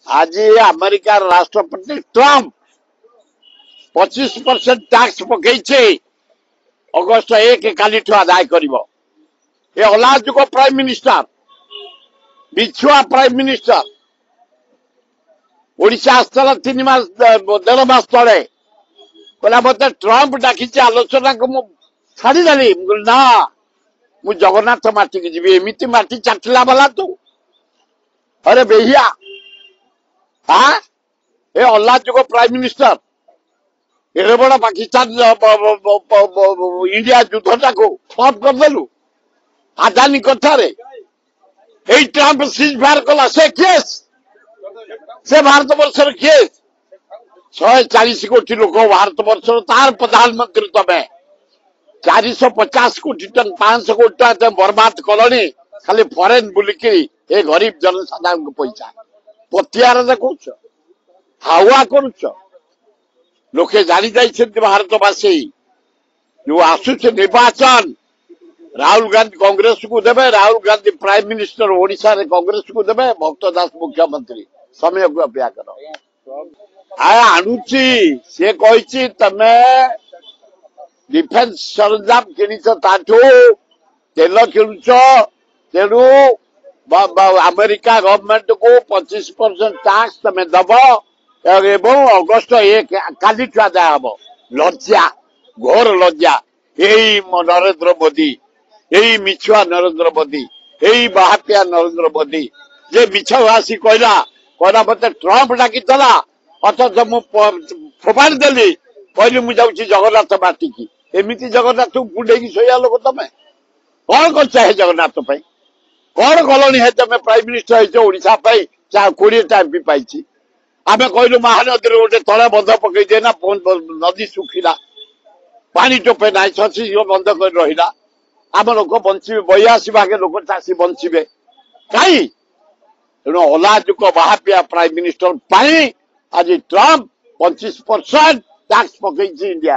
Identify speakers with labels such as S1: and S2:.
S1: आज अमेरिका राष्ट्रपति Trump 25% tax पकई August 1 काली आदाय कर अलाजुक प्राइम मिनिस्टर बिछुआ प्राइम मिनिस्टर ओडिशा आसला 3 मास 1.5 मास तले कहला मत ट्रम्प डाकी आलोचना को छाड़देली ना मु जगन्नाथ माटी की जी एमती माटी चाटिला वाला तू अरे बेहिया हाँ ए अल्लाजुक प्राइम मिनिस्टर एड़े बड़ पाकिस्तान इंडिया युद्धटा को ठप करदेलु आदानी कथारे ट्रम्प सीज फायर कला से केस से भारत वर्षर केस 140 कोटी लोक भारत वर्षर तार प्रधानमंत्री तमें 450 कोटी टन 500 कोटी टन बर्बाद कलनी खाली फरेन बुलिकी ए गरीब जनसाधारण को पैसा पतियार देखुच हावा करुच लोके जानी जाइए भारतवासी जो आसुच निर्वाचन राहुल गांधी कांग्रेस को देवे राहुल गांधी प्राइम मिनिस्टर ओडिशा रे कांग्रेस को देवे भक्त दास मुख्यमंत्री समय को अपेक्षा करो आणुची से कही तमे डिफेन्स सरंजाम किणीच ताठू तेल किणुच तेणु अमेरिका गवर्नमेंट को 25% टैक्स तमे दब एवं अगस्ट 1 काली आदाय हम लज्जा घोर लज्जा यही नरेंद्र मोदी यही मिछुआ नरेंद्र मोदी यही बाहापिया नरेंद्र मोदी जे मिछ भाषी कहला कहला मत ट्रम्प डाकी अथच मु फोपाड़ी देली कहली मुझे जगन्नाथ बाटी की एमती जगन्नाथ गुंडे शोया लोक तमें कौन कर चाहे जगन्नाथ कौन कलनी है तमें प्राइम मिनिस्टर होशा 20 एमपी पाई आम कहलु महानदी गोटे तले बंध पकई देना नदी सुखिला पानी टोपे ना शशि बंद कर रहा आम लोक बचे 82 भागे लोक चाषी बचे कहीं तेणु अलाजुक बाहापिया प्राइम मिनिस्टर आज ट्रम्प 25% टैक्स पकई इंडिया।